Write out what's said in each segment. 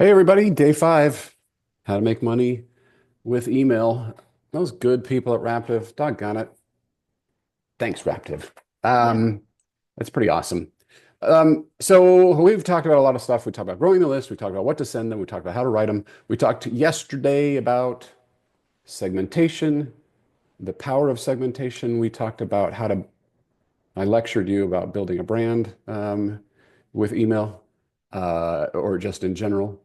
Hey everybody, day 5, how to make money with email. Those good people at Raptive, doggone it. Thanks, Raptive. Um, that's pretty awesome. So we've talked about a lot of stuff. We talked about growing the list. We talked about what to send them. We talked about how to write them. We talked yesterday about segmentation, the power of segmentation. We talked about I lectured you about building a brand with email or just in general.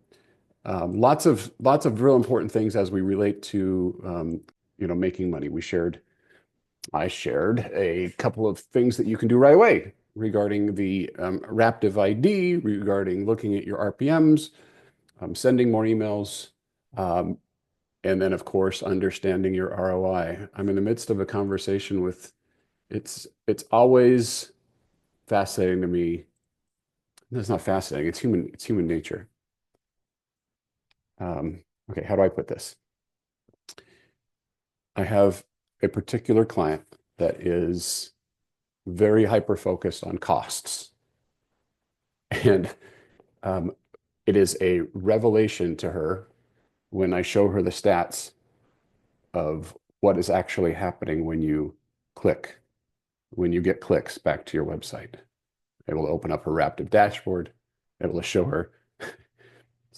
Lots of real important things as we relate to making money. I shared a couple of things that you can do right away regarding the Raptive ID, regarding looking at your RPMs, sending more emails, um, and then of course understanding your ROI. I'm in the midst of a conversation with it's always fascinating to me. It's not fascinating. It's human nature. Okay, how do I put this? I have a particular client that is very hyper focused on costs. And um, it is a revelation to her when I show her the stats of what is actually happening when you click, when you get clicks back to your website. It will open up her Raptive dashboard. It will show her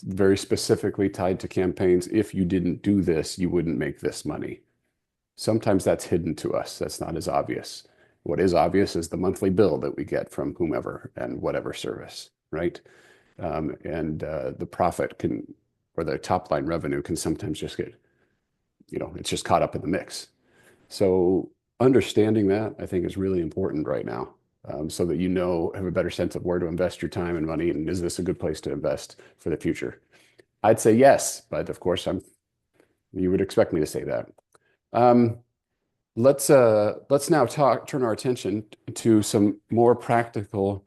very specifically tied to campaigns. If you didn't do this, you wouldn't make this money. Sometimes that's hidden to us. That's not as obvious. What is obvious is the monthly bill that we get from whomever and whatever service, right? And the profit can, or the top line revenue can sometimes just get, it's just caught up in the mix. So understanding that I think is really important right now, so that have a better sense of where to invest your time and money, and is this a good place to invest for the future? I'd say yes, but of course you would expect me to say that. Um, let's now turn our attention to some more practical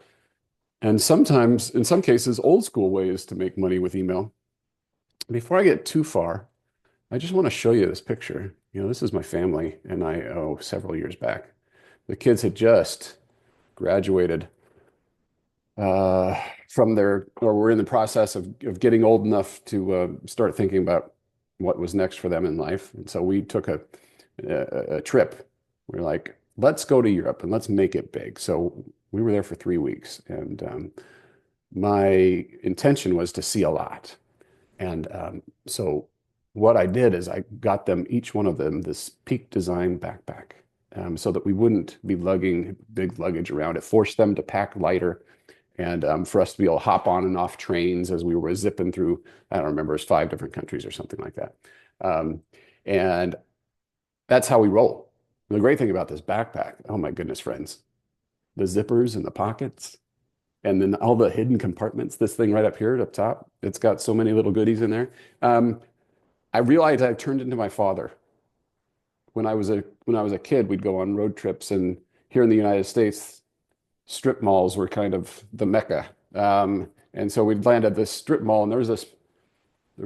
and sometimes, in some cases, old school ways to make money with email. Before I get too far, I just want to show you this picture. This is my family and several years back. The kids had just graduated or were in the process of getting old enough to start thinking about what was next for them in life. And so we took a trip. We're like, let's go to Europe and let's make it big. So we were there for 3 weeks, and my intention was to see a lot. And so what I did is I got them, each one of them, this Peak Design backpack, so that we wouldn't be lugging big luggage around. It forced them to pack lighter, and for us to be able to hop on and off trains as we were zipping through, I don't remember, it's 5 different countries or something like that. And that's how we roll. And the great thing about this backpack, oh my goodness, friends, the zippers and the pockets, and then all the hidden compartments, this thing right up here up top, it's got so many little goodies in there. I realized I've turned into my father. When I was a kid, we'd go on road trips, and here in the United States, strip malls were kind of the mecca. And so we'd land at this strip mall, and there was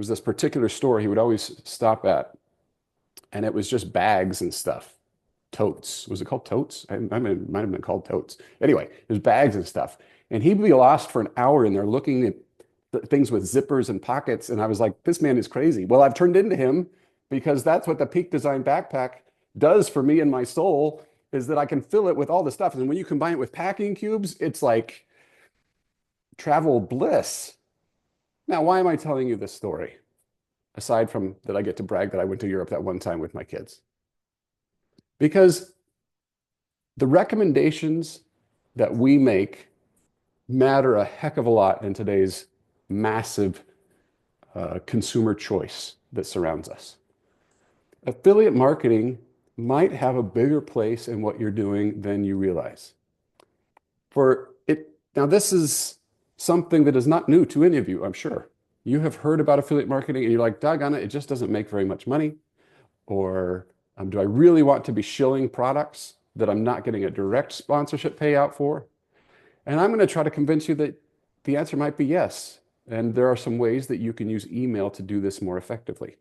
this particular store he would always stop at, and it was just bags and stuff. Totes. Was it called totes? I mean, it might have been called totes. Anyway, there's bags and stuff. And he'd be lost for an hour in there looking at things with zippers and pockets. And I was like, this man is crazy. Well, I've turned into him, because that's what the Peak Design backpack does for me and my soul, is that I can fill it with all the stuff. And when you combine it with packing cubes, it's like travel bliss. Now, why am I telling you this story? Aside from that, I get to brag that I went to Europe that one time with my kids. Because the recommendations that we make matter a heck of a lot in today's massive consumer choice that surrounds us. Affiliate marketing might have a bigger place in what you're doing than you realize. Now, this is something that is not new to any of you, I'm sure. You have heard about affiliate marketing and you're like, doggone it, it just doesn't make very much money. Or do I really want to be shilling products that I'm not getting a direct sponsorship payout for? And I'm going to try to convince you that the answer might be yes. And there are some ways that you can use email to do this more effectively.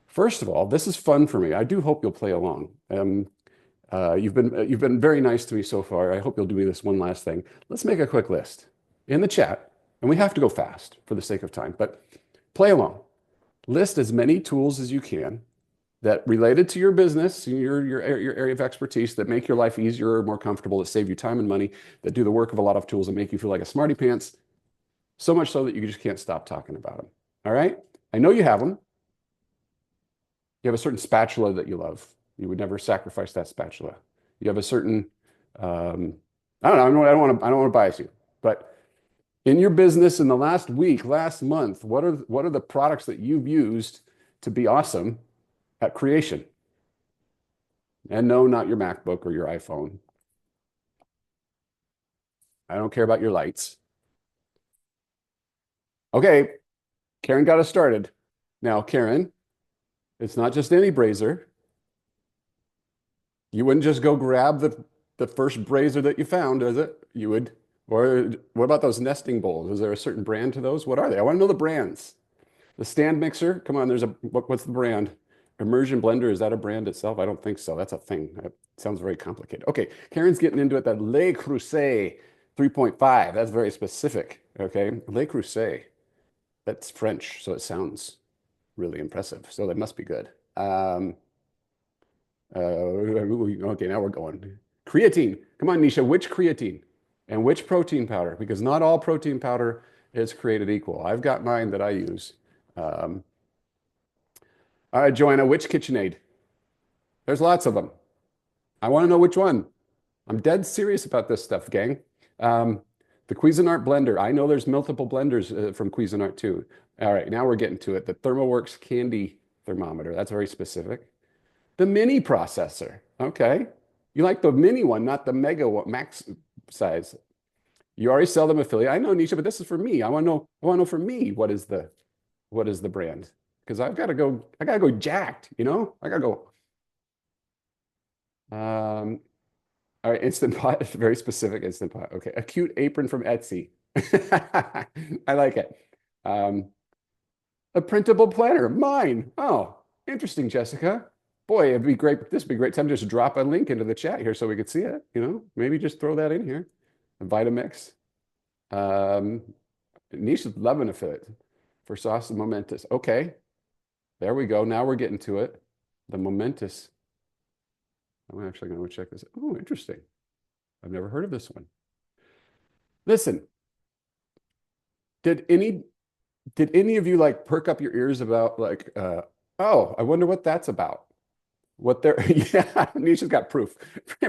First of all, this is fun for me. I do hope you'll play along. You've been very nice to me so far. I hope you'll do me this one last thing. Let's make a quick list in the chat, and we have to go fast for the sake of time. But Play along. List as many tools as you can that related to your business, your area of expertise that make your life easier or more comfortable, that save you time and money, that do the work of a lot of tools that make you feel like a smarty pants, so much so that you just can't stop talking about them. All right? I know you have them. You have a certain spatula that you love. You would never sacrifice that spatula. You have a certain, I don't know, I don't want to bias you, but in your business in the last week, last month, what are the products that you've used to be awesome at creation? And no, not your MacBook or your iPhone. I don't care about your lights. Okay, Karen got us started. Now, Karen, it's not just any brazier. You wouldn't just go grab the first brazier that you found, is it? You would, or what about those nesting bowls? Is there a certain brand to those? What are they? I want to know the brands. The stand mixer, come on, what's the brand? Immersion blender, is that a brand itself? I don't think so. That's a thing. That sounds very complicated. Okay, Karen's getting into it. That Le Creuset 3.5. That's very specific. Okay, Le Creuset. That's French, so it sounds really impressive. So that must be good. Okay, now we're going. Creatine. Come on, Nisha, which creatine and which protein powder? Because not all protein powder is created equal. I've got mine that I use. All right, Joanna, which KitchenAid? There's lots of them. I want to know which one. I'm dead serious about this stuff, gang. The Cuisinart blender. I know there's multiple blenders from Cuisinart too. All right, now we're getting to it. The ThermoWorks candy thermometer. That's very specific. The mini processor. Okay. You like the mini one, not the mega one, max size. You already sell them affiliate. I know, Nisha, but this is for me. I want to know for me what is the brand? Because I gotta go jacked, you know? I gotta go. All right, Instant Pot, it's very specific Instant Pot. Okay, a cute apron from Etsy. I like it. Um, a printable planner, mine. Oh, interesting, Jessica. Boy, it'd be great. This would be a great time to just drop a link into the chat here so we could see it. You know, maybe just throw that in here. A Vitamix. Um, Nisha's loving affiliate for Sauce and Momentous. Okay, there we go. Now we're getting to it. The Momentous. I'm actually going to check this. Oh, interesting. I've never heard of this one. Listen, did any of you like perk up your ears about like, oh, I wonder what that's about? What they're, yeah, Nisha's got proof,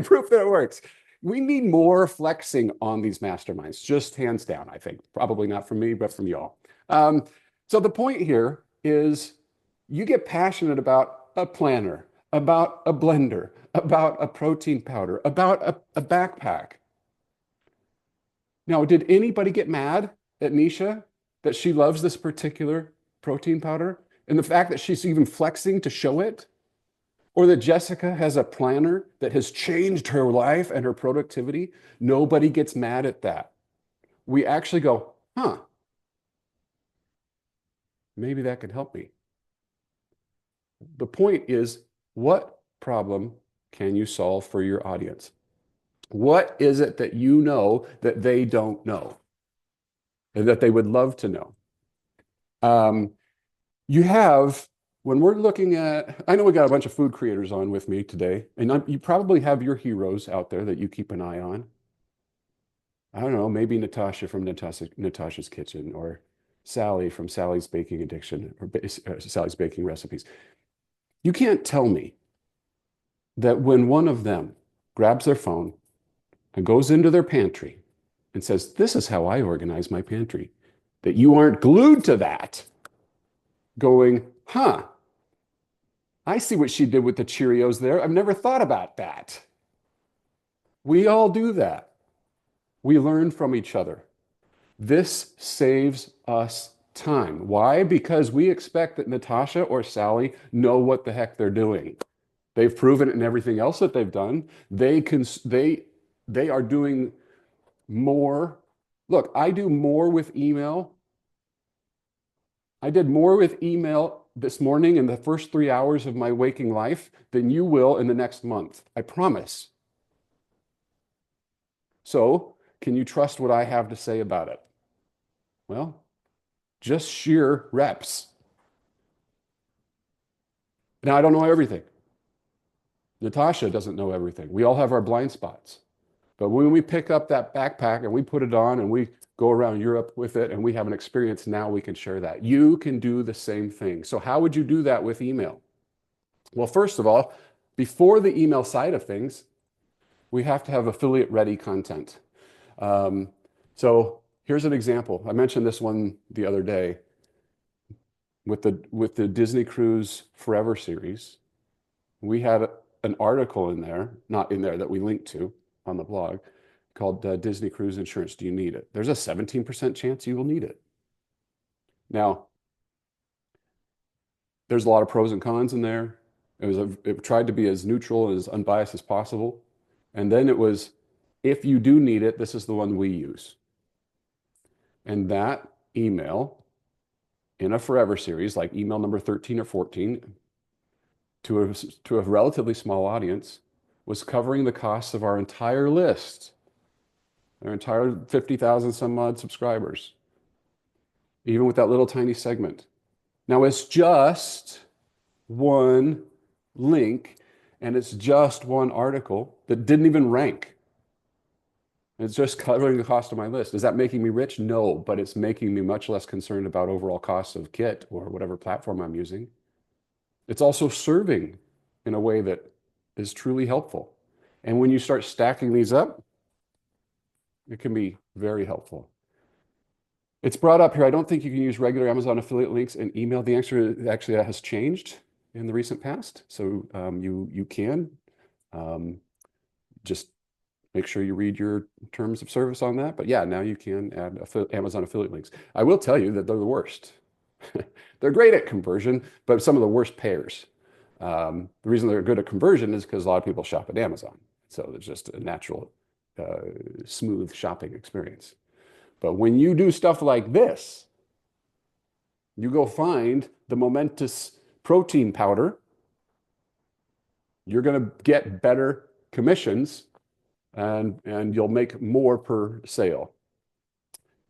proof that it works. We need more flexing on these masterminds, just hands down, I think. Probably not from me, but from y'all. So the point here is you get passionate about a planner, about a blender, about a protein powder, about a backpack. Now, did anybody get mad at Nisha that she loves this particular protein powder and the fact that she's even flexing to show it? Or that Jessica has a planner that has changed her life and her productivity? Nobody gets mad at that. We actually go, huh, maybe that could help me. The point is, what problem can you solve for your audience? What is it that you know that they don't know and that they would love to know? You have, when we're looking at, I know we got a bunch of food creators on with me today, and you probably have your heroes out there that you keep an eye on. I don't know, maybe Natasha from Natasha's Kitchen, or Sally from Sally's Baking Addiction, or Sally's Baking Recipes. You can't tell me that when one of them grabs their phone and goes into their pantry and says, this is how I organize my pantry, that you aren't glued to that, going, huh, I see what she did with the Cheerios there. I've never thought about that. We all do that. We learn from each other. This saves us time. Why? Because we expect that Natasha or Sally know what the heck they're doing. They've proven it in everything else that they've done. They are doing more. Look, I do more with email. I did more with email this morning in the first 3 hours of my waking life than you will in the next month. I promise. So, can you trust what I have to say about it? Well, just sheer reps. Now, I don't know everything. Natasha doesn't know everything. We all have our blind spots. But when we pick up that backpack and we put it on and we go around Europe with it and we have an experience, now we can share that. You can do the same thing. So how would you do that with email? Well, first of all, before the email side of things, we have to have affiliate ready content. So here's an example. I mentioned this one the other day with the Disney Cruise Forever series. We had an article in there, not in there, that we linked to on the blog called Disney Cruise Insurance. Do you need it? There's a 17% chance you will need it. Now, there's a lot of pros and cons in there. It tried to be as neutral and as unbiased as possible. And then it was, if you do need it, this is the one we use. And that email in a Forever series, like email number 13 or 14, to a relatively small audience, was covering the costs of our entire list, our entire 50,000 some odd subscribers, even with that little tiny segment. Now, it's just one link, and it's just one article that didn't even rank. It's just covering the cost of my list. Is that making me rich? No, but it's making me much less concerned about overall costs of Kit or whatever platform I'm using. It's also serving in a way that is truly helpful. And when you start stacking these up, it can be very helpful. It's brought up here, I don't think you can use regular Amazon affiliate links in email. The answer actually that has changed in the recent past. So you can just make sure you read your terms of service on that. But yeah, now you can add Amazon affiliate links. I will tell you that they're the worst. They're great at conversion, but some of the worst payers. The reason they're good at conversion is because a lot of people shop at Amazon. So there's just a natural, smooth shopping experience. But when you do stuff like this, you go find the momentous protein powder, you're going to get better commissions and you'll make more per sale.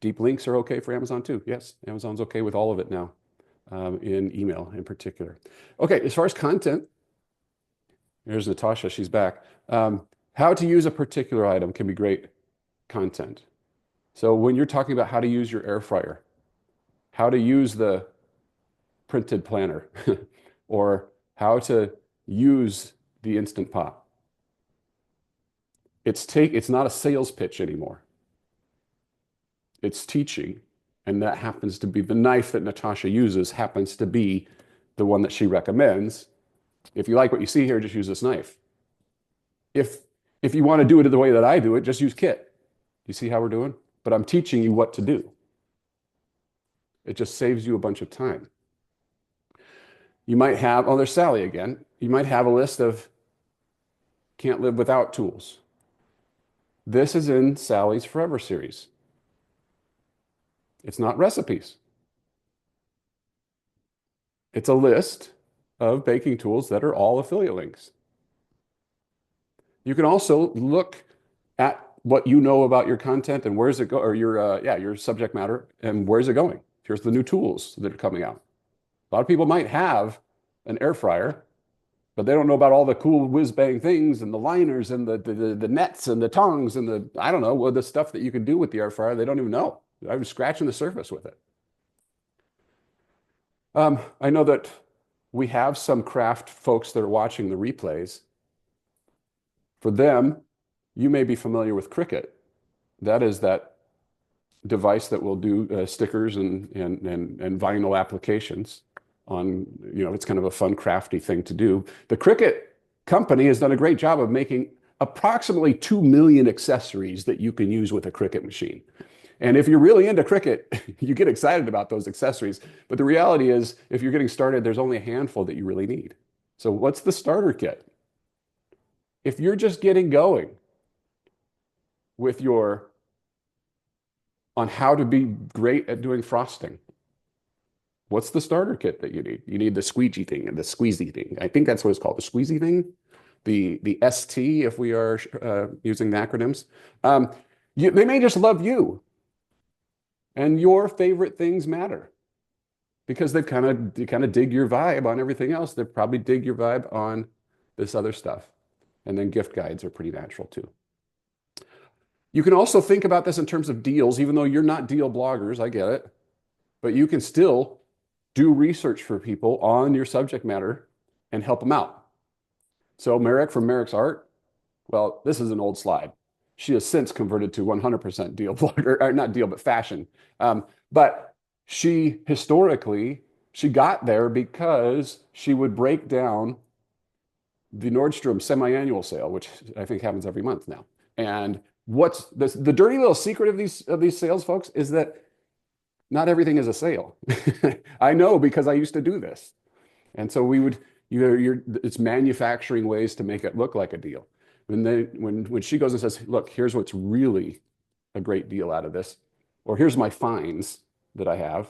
Deep links are okay for Amazon too. Yes, Amazon's okay with all of it now, in email in particular. Okay, as far as content, here's Natasha, she's back. How to use a particular item can be great content. So when you're talking about how to use your air fryer, how to use the printed planner, or how to use the Instant Pot, it's not a sales pitch anymore. It's teaching, and that happens to be the knife that Natasha uses happens to be the one that she recommends. If you like what you see here, just use this knife. If you want to do it the way that I do it, just use Kit. You see how we're doing? But I'm teaching you what to do. It just saves you a bunch of time. You might have, oh, there's Sally again. You might have a list of can't live without tools. This is in Sally's Forever series. It's not recipes. It's a list of baking tools that are all affiliate links. You can also look at what you know about your content and where's it go, or your subject matter, and where's it going. Here's the new tools that are coming out. A lot of people might have an air fryer, but they don't know about all the cool whiz-bang things and the liners and the nets and the tongs and the, I don't know, well, the stuff that you can do with the air fryer, they don't even know. I was scratching the surface with it. I know that we have some craft folks that are watching the replays. For them, you may be familiar with Cricut. That is that device that will do stickers and vinyl applications on, it's kind of a fun, crafty thing to do. The Cricut company has done a great job of making approximately 2 million accessories that you can use with a Cricut machine. And if you're really into Cricut, you get excited about those accessories. But the reality is, if you're getting started, there's only a handful that you really need. So what's the starter kit? If you're just getting going with on how to be great at doing frosting, what's the starter kit that you need? You need the squeegee thing and the squeezy thing. I think that's what it's called, the squeezy thing, the ST, if we are using the acronyms. They may just love you, and your favorite things matter. because they kind of dig your vibe on everything else. They probably dig your vibe on this other stuff. And then gift guides are pretty natural too. You can also think about this in terms of deals, even though you're not deal bloggers, I get it, but you can still do research for people on your subject matter and help them out. So Merrick from Merrick's Art, well, this is an old slide. She has since converted to 100% deal blogger, or not deal, but fashion. But she historically, she got there because she would break down the Nordstrom semi-annual sale, which I think happens every month now. And what's the dirty little secret of these sales, folks, is that not everything is a sale. I know because I used to do this. And so we would, it's manufacturing ways to make it look like a deal. When she goes and says, look, here's what's really a great deal out of this, or here's my finds that I have.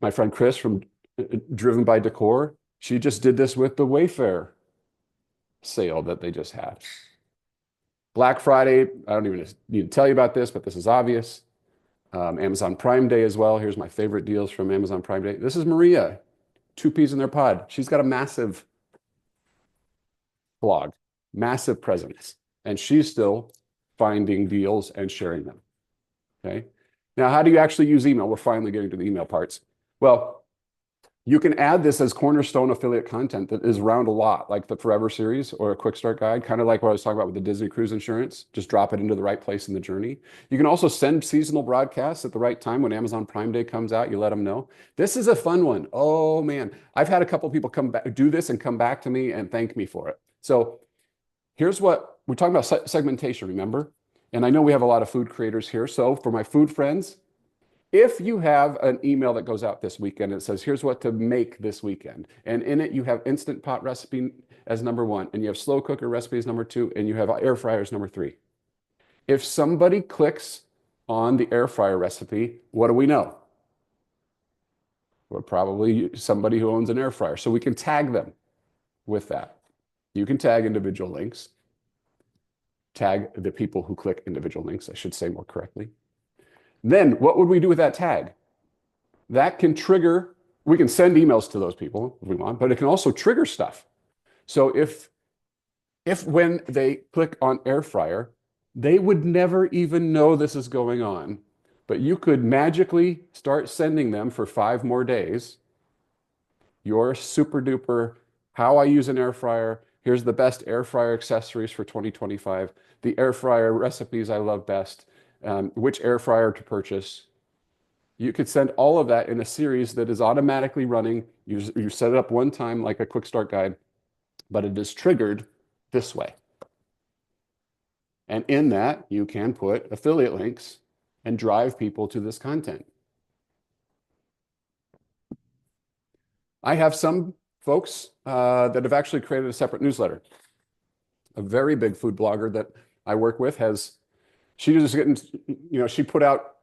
My friend Chris from Driven by Decor, she just did this with the Wayfair sale that they just had. Black Friday, I don't even need to tell you about this, but this is obvious. Amazon Prime Day as well. Here's my favorite deals from Amazon Prime Day. This is Maria, Two Peas in Their Pod. She's got a massive blog, massive presence, and she's still finding deals and sharing them. Okay. Now, how do you actually use email? We're finally getting to the email parts. Well, you can add this as cornerstone affiliate content that is around a lot, like the Forever series or a quick start guide, kind of like what I was talking about with the Disney Cruise Insurance. Just drop it into the right place in the journey. You can also send seasonal broadcasts at the right time when Amazon Prime Day comes out. You let them know. This is a fun one. Oh man, I've had a couple of people come back, do this and come back to me and thank me for it. So here's what we're talking about: segmentation, remember? And I know we have a lot of food creators here. So for my food friends, if you have an email that goes out this weekend, it says, here's what to make this weekend. And in it, you have Instant Pot recipe as number 1, and you have slow cooker recipe as number 2, and you have air fryer as number 3. If somebody clicks on the air fryer recipe, what do we know? Well, probably somebody who owns an air fryer. So we can tag them with that. You can tag individual links. Tag the people who click individual links, I should say more correctly. Then what would we do with that tag? That can trigger, we can send emails to those people if we want, but it can also trigger stuff. So if when they click on air fryer, they would never even know this is going on, but you could magically start sending them for 5 more days your super duper, how I use an air fryer. Here's the best air fryer accessories for 2025, the air fryer recipes I love best, which air fryer to purchase. You could send all of that in a series that is automatically running. You set it up one time like a quick start guide, but it is triggered this way. And in that, you can put affiliate links and drive people to this content. I have some folks that have actually created a separate newsletter. A very big food blogger that I work with she just getting, she put out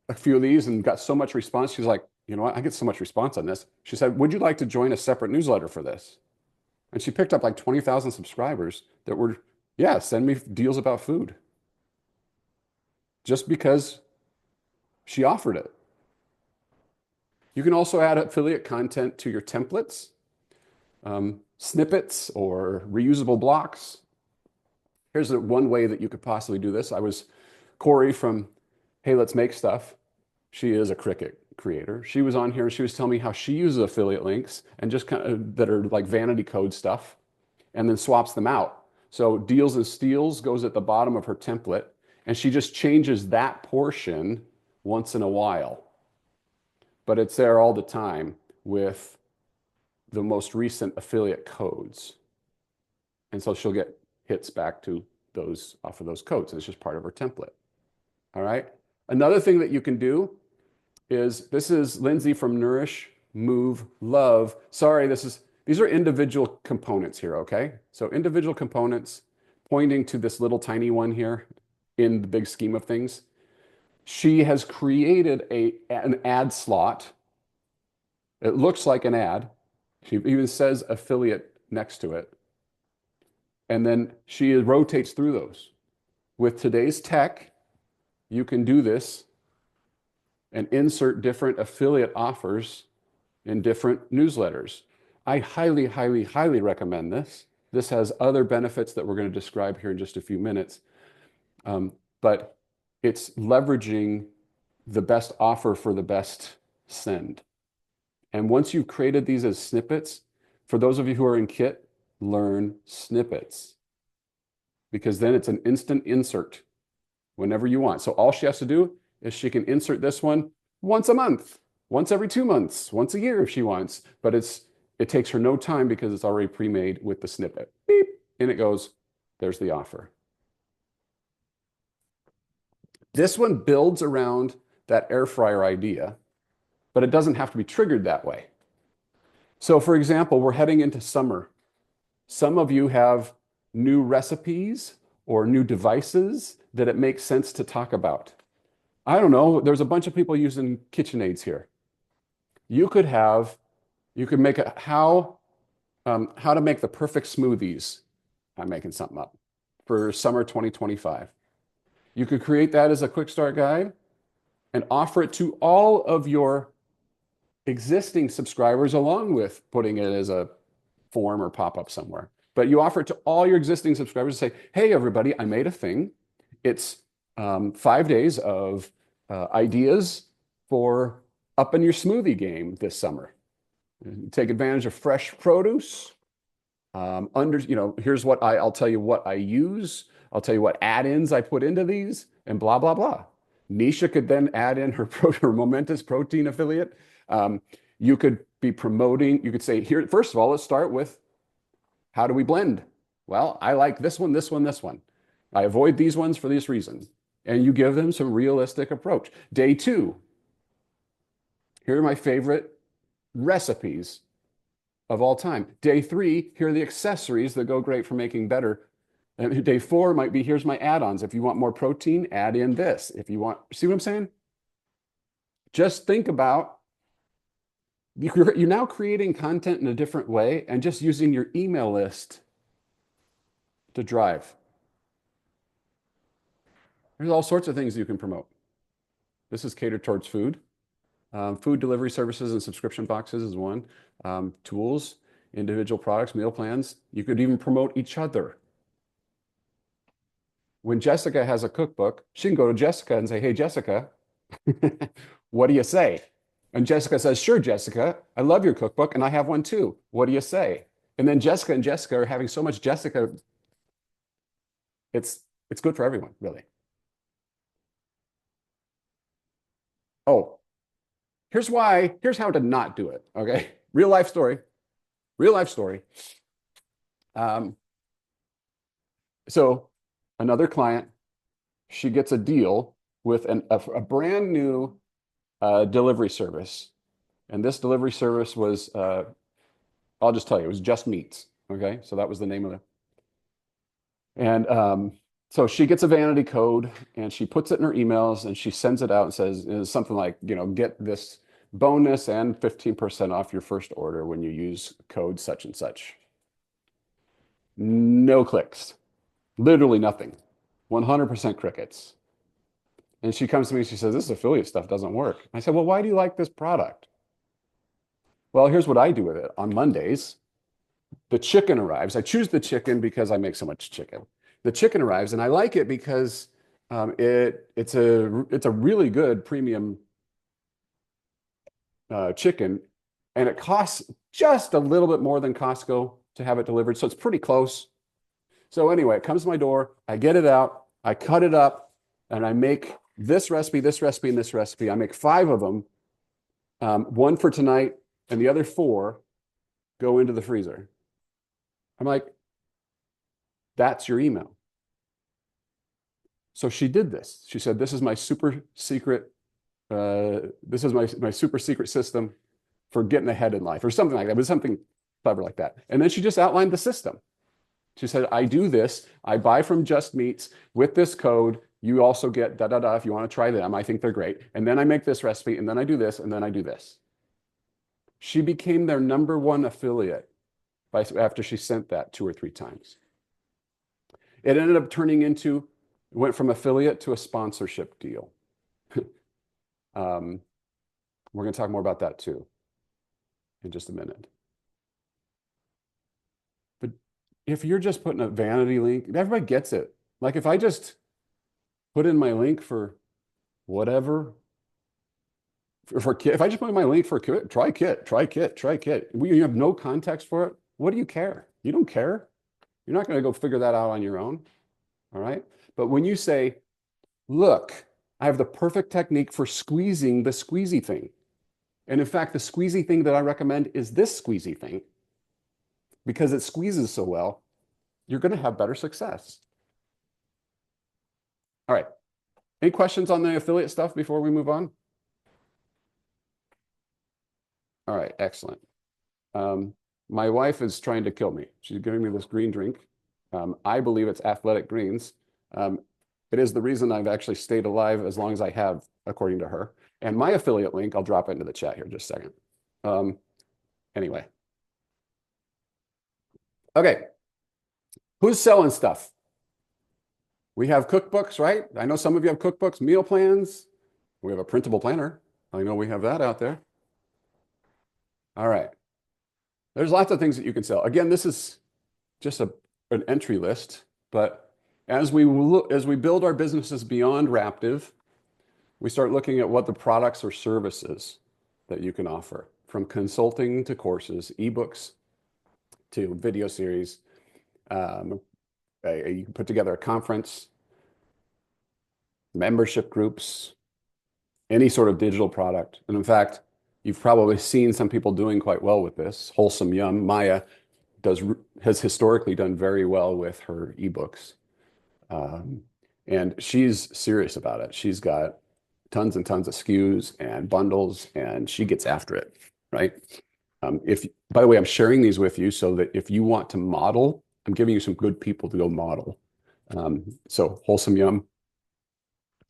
a few of these and got so much response. She's like, you know what? I get so much response on this. She said, would you like to join a separate newsletter for this? And she picked up like 20,000 subscribers that were, yeah, send me deals about food. Just because she offered it. You can also add affiliate content to your templates, snippets, or reusable blocks. Here's one way that you could possibly do this. Corey from Hey Let's Make Stuff. She is a Cricut creator. She was on here and she was telling me how she uses affiliate links and just kind of that are like vanity code stuff and then swaps them out. So deals and steals goes at the bottom of her template and she just changes that portion once in a while. But it's there all the time with the most recent affiliate codes. And so she'll get hits back to those off of those codes. It's just part of her template. All right. Another thing that you can do is, this is Lindsay from Nourish, Move, Love. Sorry, these are individual components here, okay? So individual components pointing to this little tiny one here in the big scheme of things. She has created an ad slot. It looks like an ad. She even says affiliate next to it. And then she rotates through those. With today's tech, you can do this and insert different affiliate offers in different newsletters. I highly, highly, highly recommend this. This has other benefits that we're going to describe here in just a few minutes. But it's leveraging the best offer for the best send. And once you've created these as snippets, for those of you who are in Kit, learn snippets, because then it's an instant insert whenever you want. So all she has to do is she can insert this one once a month, once every 2 months, once a year if she wants. But it takes her no time because it's already pre-made with the snippet. Beep, and it goes, there's the offer. This one builds around that air fryer idea, but it doesn't have to be triggered that way. So for example, we're heading into summer. Some of you have new recipes or new devices that it makes sense to talk about. I don't know, there's a bunch of people using KitchenAids here. You could make how to make the perfect smoothies. I'm making something up for summer 2025. You could create that as a quick start guide and offer it to all of your existing subscribers along with putting it as a form or pop-up somewhere. But you offer it to all your existing subscribers and say, hey, everybody, I made a thing. It's 5 days of ideas for upping your smoothie game this summer. Take advantage of fresh produce. Here's what I'll tell you what I use. I'll tell you what add-ins I put into these and blah, blah, blah. Nisha could then add in her Momentous protein affiliate. You could be promoting, you could say, here, first of all, let's start with how do we blend? Well, I like this one, this one, this one. I avoid these ones for this reason. And you give them some realistic approach. Day 2, here are my favorite recipes of all time. Day 3, here are the accessories that go great for making better. And day 4 might be, here's my add-ons. If you want more protein, add in this. If you want, see what I'm saying? Just think about, you're now creating content in a different way and just using your email list to drive. There's all sorts of things you can promote. This is catered towards food. Food delivery services and subscription boxes is one. Tools, individual products, meal plans. You could even promote each other. When Jessica has a cookbook, she can go to Jessica and say, hey, Jessica, what do you say? And Jessica says, sure, Jessica, I love your cookbook and I have one too. What do you say? And then Jessica and Jessica are having so much Jessica. It's good for everyone, really. Oh, here's how to not do it, okay? Real life story. So another client, she gets a deal with a brand new delivery service. And this delivery service was, I'll just tell you, it was Just Meats, okay? So that was the name of it. And so she gets a vanity code and she puts it in her emails and she sends it out and says something like, get this bonus and 15% off your first order when you use code such and such. No clicks, literally nothing, 100% crickets. And she comes to me and she says, this affiliate stuff doesn't work. I said, well, why do you like this product? Well, here's what I do with it. On Mondays, the chicken arrives. I choose the chicken because I make so much chicken. The chicken arrives and I like it because it's a really good premium chicken, and it costs just a little bit more than Costco to have it delivered, so it's pretty close. So anyway, it comes to my door, I get it out, I cut it up, and I make this recipe, and this recipe. I make 5 of them, one for tonight, and the other 4 go into the freezer. I'm like, that's your email. So she did this. She said, this is my super secret my super secret system for getting ahead in life, or something like that. It was something clever like that. And then she just outlined the system. She said, I do this. I buy from Just Meats with this code. You also get da-da-da if you want to try them. I think they're great. And then I make this recipe, and then I do this, and then I do this. She became their #1 affiliate after she sent that 2 or 3 times. It ended up went from affiliate to a sponsorship deal. We're going to talk more about that too in just a minute. But if you're just putting a vanity link, everybody gets it. Like if I just put in my link for whatever, for Kit, if I just put in my link for Kit, try Kit, try Kit, try Kit, you have no context for it, what do you care? You don't care. You're not going to go figure that out on your own. All right. But when you say, look, I have the perfect technique for squeezing the squeezy thing. And in fact, the squeezy thing that I recommend is this squeezy thing because it squeezes so well, you're going to have better success. All right. Any questions on the affiliate stuff before we move on? All right. Excellent. My wife is trying to kill me. She's giving me this green drink. I believe it's Athletic Greens. It is the reason I've actually stayed alive as long as I have, according to her. And my affiliate link, I'll drop it into the chat here in just a second. Anyway. Okay. Who's selling stuff? We have cookbooks, right? I know some of you have cookbooks, meal plans. We have a printable planner. I know we have that out there. All right. There's lots of things that you can sell. Again, this is just an entry list, but as we build our businesses beyond Raptive, we start looking at what the products or services that you can offer, from consulting to courses, ebooks to video series. You can put together a conference, membership groups, any sort of digital product. And in fact, you've probably seen some people doing quite well with this. Wholesome Yum, Maya has historically done very well with her ebooks. And she's serious about it. She's got tons and tons of SKUs and bundles, and she gets after it, right? By the way, I'm sharing these with you so that if you want to model, I'm giving you some good people to go model. So Wholesome Yum,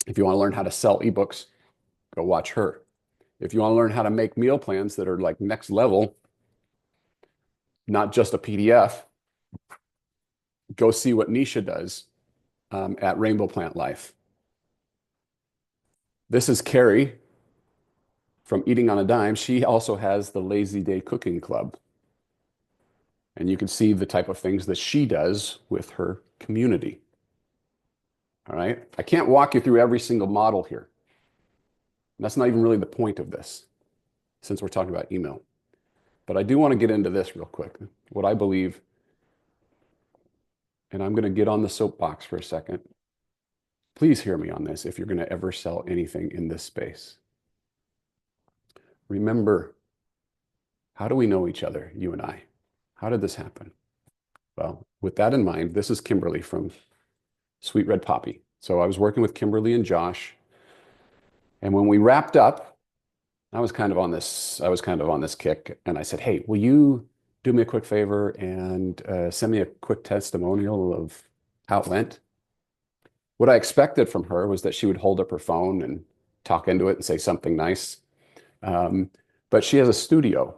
if you want to learn how to sell ebooks, go watch her. If you want to learn how to make meal plans that are like next level, not just a PDF, go see what Nisha does at Rainbow Plant Life. This is Carrie from Eating on a Dime. She also has the Lazy Day Cooking Club. And you can see the type of things that she does with her community. All right. I can't walk you through every single model here. That's not even really the point of this, since we're talking about email. But I do want to get into this real quick, what I believe. And I'm going to get on the soapbox for a second. Please hear me on this if you're going to ever sell anything in this space. Remember, how do we know each other, you and I? How did this happen? Well, with that in mind, this is Kimberly from Sweet Red Poppy. So I was working with Kimberly and Josh. And when we wrapped up, I was kind of on this kick. And I said, hey, will you do me a quick favor and send me a quick testimonial of how it went? What I expected from her was that she would hold up her phone and talk into it and say something nice. But she has a studio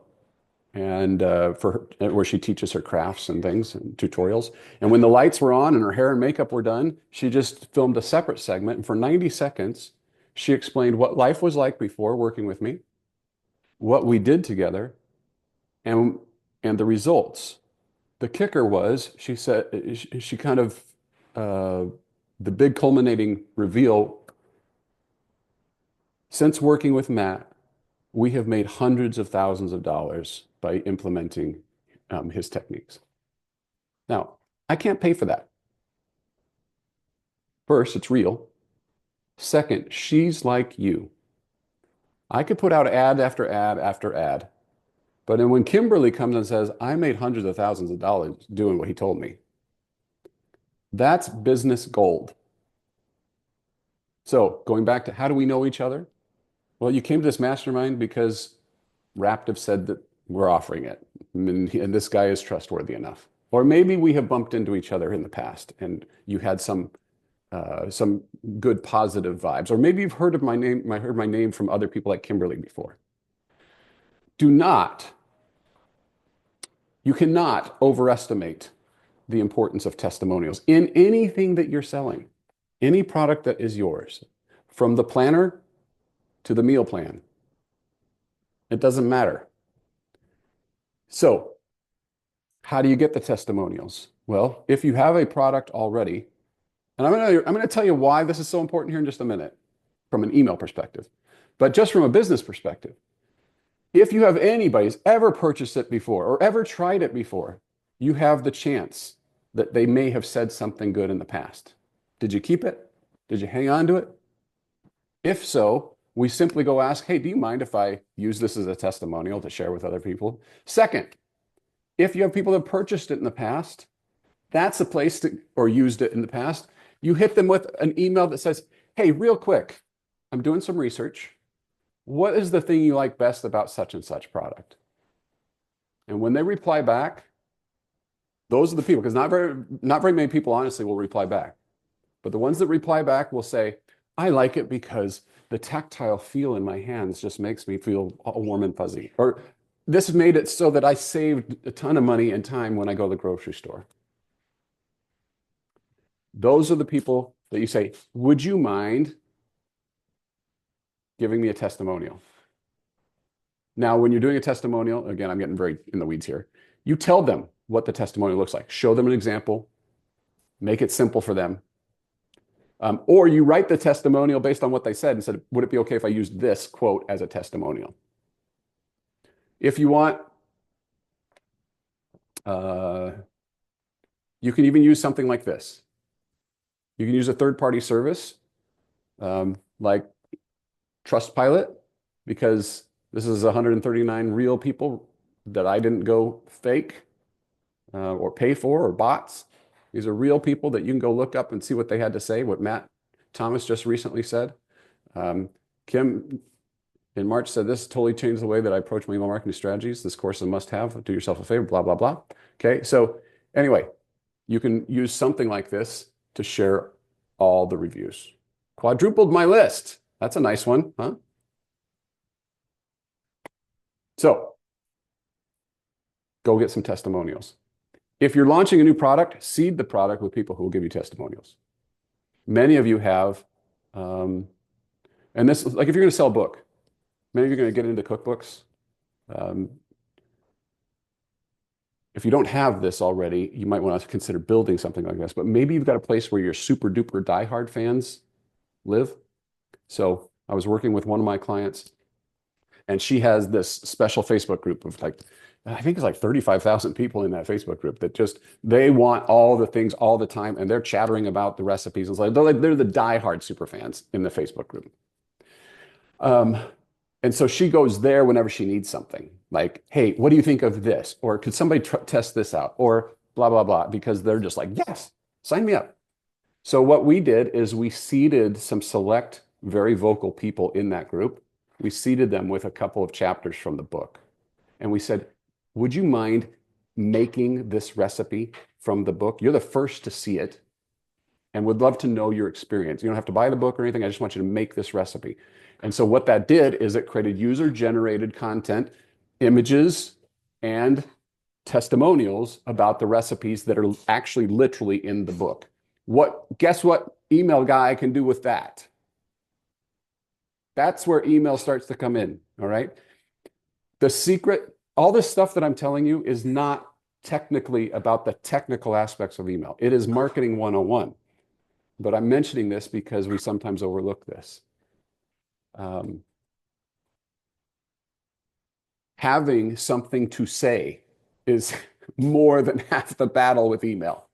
and where she teaches her crafts and things and tutorials. And when the lights were on and her hair and makeup were done, she just filmed a separate segment. And for 90 seconds, she explained what life was like before working with me, what we did together, and the results. The kicker was, she said, she kind of, the big culminating reveal, since working with Matt, we have made hundreds of thousands of dollars by implementing his techniques. Now, I can't pay for that. First, it's real. Second, she's like you. I could put out ad after ad after ad. But then when Kimberly comes and says, I made hundreds of thousands of dollars doing what he told me, that's business gold. So going back to how do we know each other? Well, you came to this mastermind because Raptive said that we're offering it. And this guy is trustworthy enough. Or maybe we have bumped into each other in the past and you had some good positive vibes. Or maybe you've heard of my name from other people like Kimberly before. You cannot overestimate the importance of testimonials in anything that you're selling, any product that is yours, from the planner to the meal plan. It doesn't matter. So how do you get the testimonials? Well, if you have a product already, and I'm going to tell you why this is so important here in just a minute from an email perspective, but just from a business perspective. If you have anybody's ever purchased it before or ever tried it before, you have the chance that they may have said something good in the past. Did you keep it? Did you hang on to it? If so, we simply go ask, hey, do you mind if I use this as a testimonial to share with other people? Second, if you have people that purchased it in the past, that's a place to, or used it in the past, you hit them with an email that says, hey, real quick, I'm doing some research. What is the thing you like best about such and such product? And when they reply back, those are the people, because not very many people honestly will reply back. But the ones that reply back will say, I like it because the tactile feel in my hands just makes me feel all warm and fuzzy. Or this made it so that I saved a ton of money and time when I go to the grocery store. Those are the people that you say, would you mind giving me a testimonial? Now, when you're doing a testimonial, again, I'm getting very in the weeds here. You tell them what the testimonial looks like. Show them an example. Make it simple for them. Or you write the testimonial based on what they said and said, would it be okay if I used this quote as a testimonial? If you want, you can even use something like this. You can use a third-party service like Trustpilot, because this is 139 real people that I didn't go fake or pay for or bots. These are real people that you can go look up and see what they had to say, what Matt Thomas just recently said. Kim in March said, this totally changed the way that I approach my email marketing strategies. This course is a must-have. Do yourself a favor, blah, blah, blah. Okay, so anyway, you can use something like this to share all the reviews. Quadrupled my list. That's a nice one, huh? So go get some testimonials. If you're launching a new product, seed the product with people who will give you testimonials. Many of you have, and this, like if you're going to sell a book, many of you are going to get into cookbooks. If you don't have this already, you might want to consider building something like this, but maybe you've got a place where your super duper diehard fans live. So I was working with one of my clients, and she has this special Facebook group of like, I think it's like 35,000 people in that Facebook group that just, they want all the things all the time, and they're chattering about the recipes. It's like, they're the diehard super fans in the Facebook group. And so she goes there whenever she needs something, like, hey, what do you think of this? Or could somebody test this out? Or blah, blah, blah, because they're just like, yes, sign me up. So what we did is we seeded some select, very vocal people in that group. We seeded them with a couple of chapters from the book. And we said, would you mind making this recipe from the book? You're the first to see it, and would love to know your experience. You don't have to buy the book or anything. I just want you to make this recipe. And so what that did is it created user-generated content, images, and testimonials about the recipes that are actually literally in the book. Guess what email guy can do with that? That's where email starts to come in, all right? The secret, all this stuff that I'm telling you is not technically about the technical aspects of email. It is marketing 101. But I'm mentioning this because we sometimes overlook this. Having something to say is more than half the battle with email.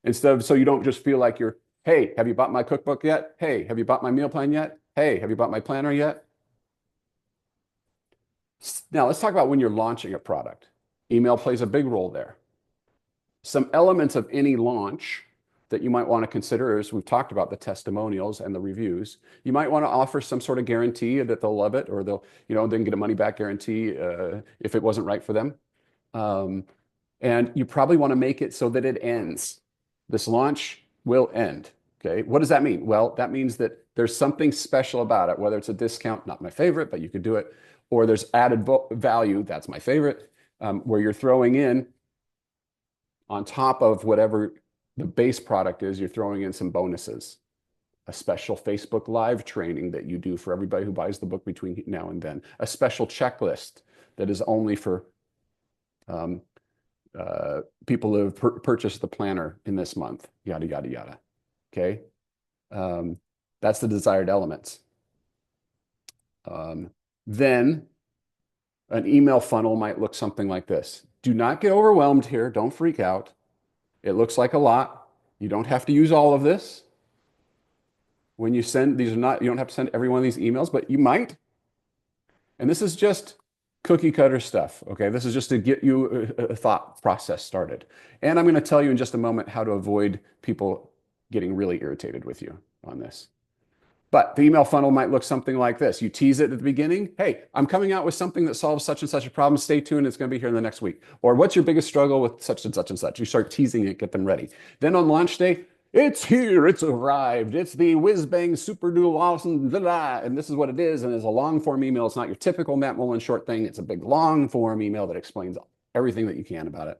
Instead of, so you don't just feel like you're, hey, have you bought my cookbook yet? Hey, have you bought my meal plan yet? Hey, have you bought my planner yet? Now let's talk about when you're launching a product. Email plays a big role there. Some elements of any launch that you might want to consider, as we've talked about, the testimonials and the reviews. You might want to offer some sort of guarantee that they'll love it, or they'll, then get a money back guarantee if it wasn't right for them. And you probably want to make it so that it ends. This launch will end. Okay, what does that mean? Well, that means that there's something special about it, whether it's a discount, not my favorite, but you could do it, or there's added value, that's my favorite, where you're throwing in on top of whatever the base product is, you're throwing in some bonuses. a special Facebook Live training that you do for everybody who buys the book between now and then, a special checklist that is only for people who have purchased the planner in this month, yada, yada, yada. Okay. That's the desired elements. Then an email funnel might look something like this. Do not get overwhelmed here. Don't freak out. It looks like a lot. You don't have to use all of this. When you send, these are not, you don't have to send every one of these emails, but you might. And this is just cookie cutter stuff. Okay. This is just to get you a thought process started. And I'm going to tell you in just a moment how to avoid people getting really irritated with you on this. But the email funnel might look something like this. You tease it at the beginning. Hey, I'm coming out with something that solves such and such a problem. Stay tuned. It's going to be here in the next week. Or what's your biggest struggle with such and such and such? You start teasing it, get them ready. Then on launch day, it's here. It's arrived. It's the whiz bang super dual awesome, blah, blah, and this is what it is. And it's a long form email. It's not your typical Matt Mullen short thing. It's a big long form email that explains everything that you can about it.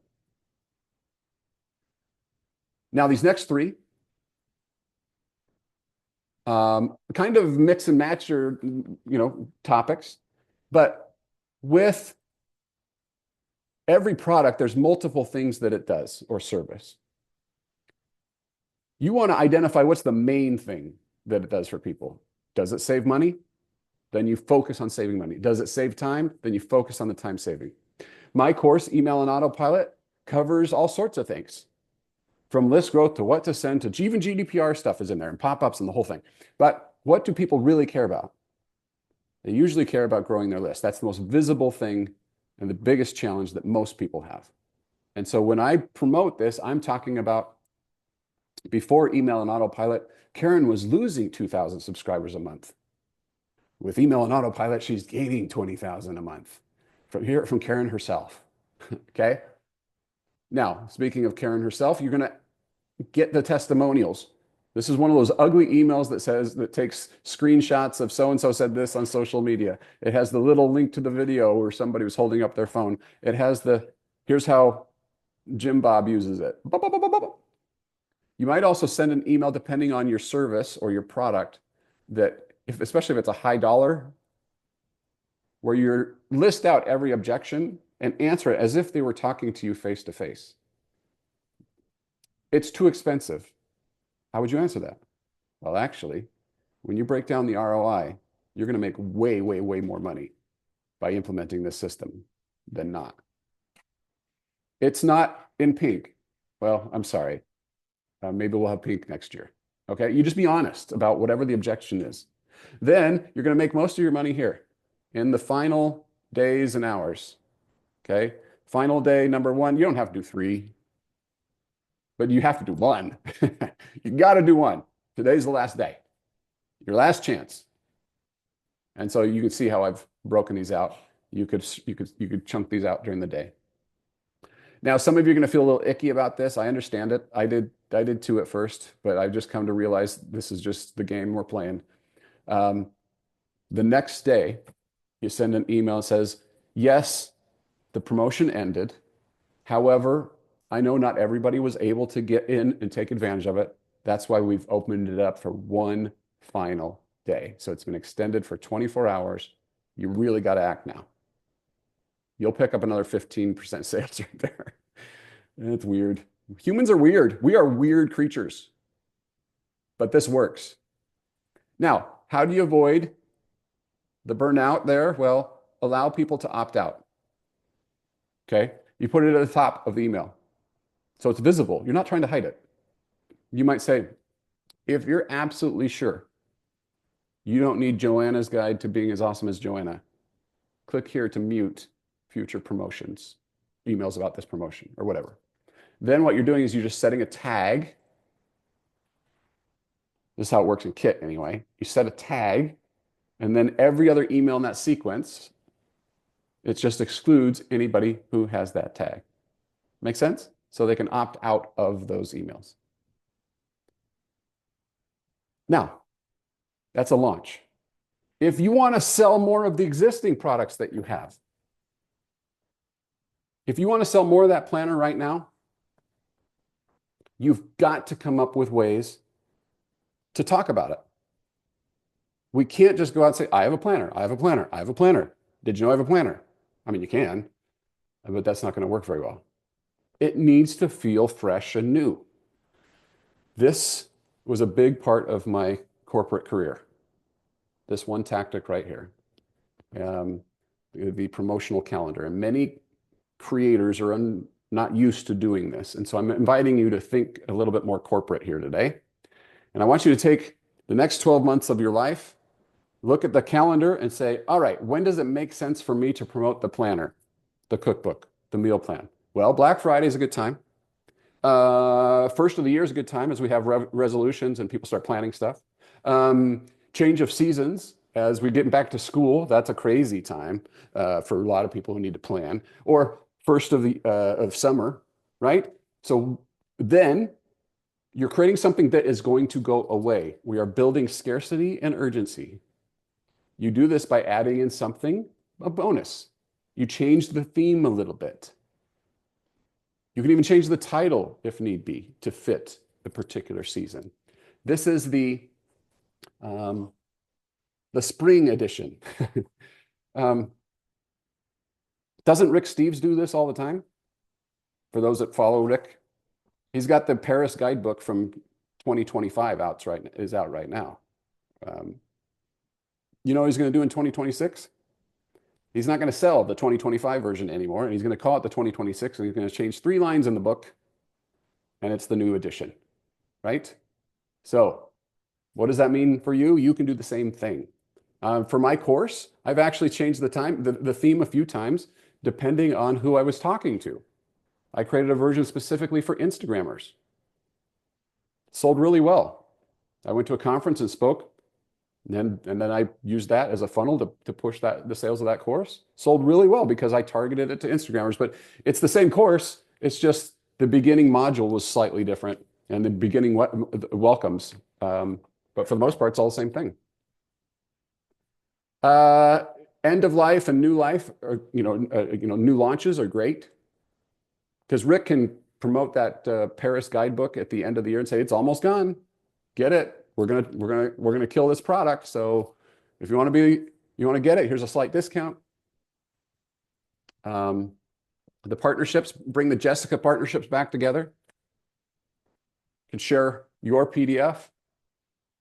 Now, these next three, kind of mix and match your, topics, but with every product, there's multiple things that it does or service. You want to identify what's the main thing that it does for people. Does it save money? Then you focus on saving money. Does it save time? Then you focus on the time saving. My course, Email and Autopilot, covers all sorts of things. From list growth to what to send to even GDPR stuff is in there and pop-ups and the whole thing. But what do people really care about? They usually care about growing their list. That's the most visible thing and the biggest challenge that most people have. And so when I promote this, I'm talking about before Email and Autopilot, Karen was losing 2,000 subscribers a month. With Email and Autopilot, she's gaining 20,000 a month. From Karen herself. Okay? Now, speaking of Karen herself, you're going to get the testimonials. This is one of those ugly emails that takes screenshots of so-and-so said this on social media. It has the little link to the video where somebody was holding up their phone. It has here's how Jim Bob uses it. You might also send an email depending on your service or your product especially if it's a high dollar, where you list out every objection and answer it as if they were talking to you face to face. It's too expensive. How would you answer that? Well, actually, when you break down the ROI, you're going to make way, way, way more money by implementing this system than not. It's not in pink. Well, I'm sorry. Maybe we'll have pink next year. Okay. You just be honest about whatever the objection is. Then you're going to make most of your money here in the final days and hours. Okay. Final day number 1, you don't have to do 3, but you have to do 1. You got to do 1. Today's the last day, your last chance. And so you can see how I've broken these out. You could chunk these out during the day. Now, some of you are going to feel a little icky about this. I understand it. I did too at first, but I've just come to realize this is just the game we're playing. The next day, you send an email that says, yes, the promotion ended. However, I know not everybody was able to get in and take advantage of it. That's why we've opened it up for 1 final day. So it's been extended for 24 hours. You really got to act now. You'll pick up another 15% sales right there. It's weird. Humans are weird. We are weird creatures. But this works. Now, how do you avoid the burnout there? Well, allow people to opt out. Okay? You put it at the top of the email. So it's visible. You're not trying to hide it. You might say, if you're absolutely sure you don't need Joanna's guide to being as awesome as Joanna, click here to mute future promotions, emails about this promotion or whatever. Then what you're doing is you're just setting a tag. This is how it works in Kit anyway. You set a tag, and then every other email in that sequence, it just excludes anybody who has that tag. Make sense? So they can opt out of those emails. Now, that's a launch. If you want to sell more of the existing products that you have, if you want to sell more of that planner right now, you've got to come up with ways to talk about it. We can't just go out and say, I have a planner, I have a planner, I have a planner. Did you know I have a planner? I mean, you can, but that's not going to work very well. It needs to feel fresh and new. This was a big part of my corporate career. This one tactic right here, the promotional calendar. And many creators are not used to doing this. And so I'm inviting you to think a little bit more corporate here today. And I want you to take the next 12 months of your life, look at the calendar and say, all right, when does it make sense for me to promote the planner, the cookbook, the meal plan? Well, Black Friday is a good time. First of the year is a good time as we have resolutions and people start planning stuff. Change of seasons as we get back to school. That's a crazy time for a lot of people who need to plan. Or first of summer, right? So then you're creating something that is going to go away. We are building scarcity and urgency. You do this by adding in something, a bonus. You change the theme a little bit. You can even change the title if need be to fit the particular season. This is the spring edition. Doesn't Rick Steves do this all the time? For those that follow Rick, he's got the Paris guidebook from 2025 out right now. You know what he's going to do in 2026? He's not going to sell the 2025 version anymore, and he's going to call it the 2026, and he's going to change 3 lines in the book, and it's the new edition, right? So what does that mean for you? You can do the same thing. For my course, I've actually changed the theme a few times, depending on who I was talking to. I created a version specifically for Instagrammers. Sold really well. I went to a conference and spoke, and then I used that as a funnel to push the sales of that course. Sold really well because I targeted it to Instagrammers, but it's the same course. It's just the beginning module was slightly different and the beginning welcomes. But for the most part, it's all the same thing. End of life and new life, or new launches are great because Rick can promote that Paris guidebook at the end of the year and say it's almost gone. Get it. We're gonna kill this product. So if you want to get it, here's a slight discount. The partnerships, bring the Jessica partnerships back together. You can share your PDF.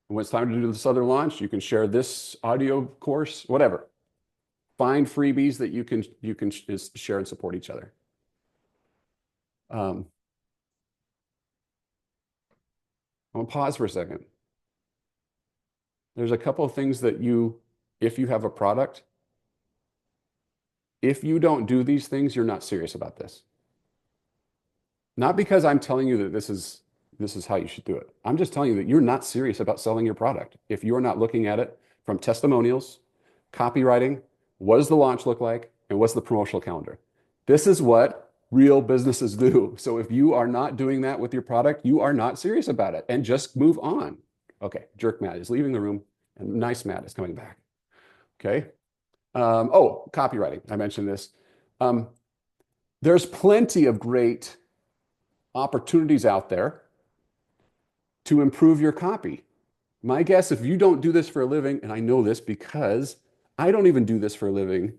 And when it's time to do this other launch, you can share this audio course, whatever. Find freebies that you can share and support each other. I'm gonna pause for a second. There's a couple of things that if you have a product, if you don't do these things, you're not serious about this. Not because I'm telling you that this is how you should do it. I'm just telling you that you're not serious about selling your product. If you're not looking at it from testimonials, copywriting, what does the launch look like, and what's the promotional calendar? This is what real businesses do. So if you are not doing that with your product, you are not serious about it, and just move on. Okay, Jerk Matt is leaving the room, and Nice Matt is coming back. Okay. Copywriting. I mentioned this. There's plenty of great opportunities out there to improve your copy. My guess, if you don't do this for a living, and I know this because I don't even do this for a living,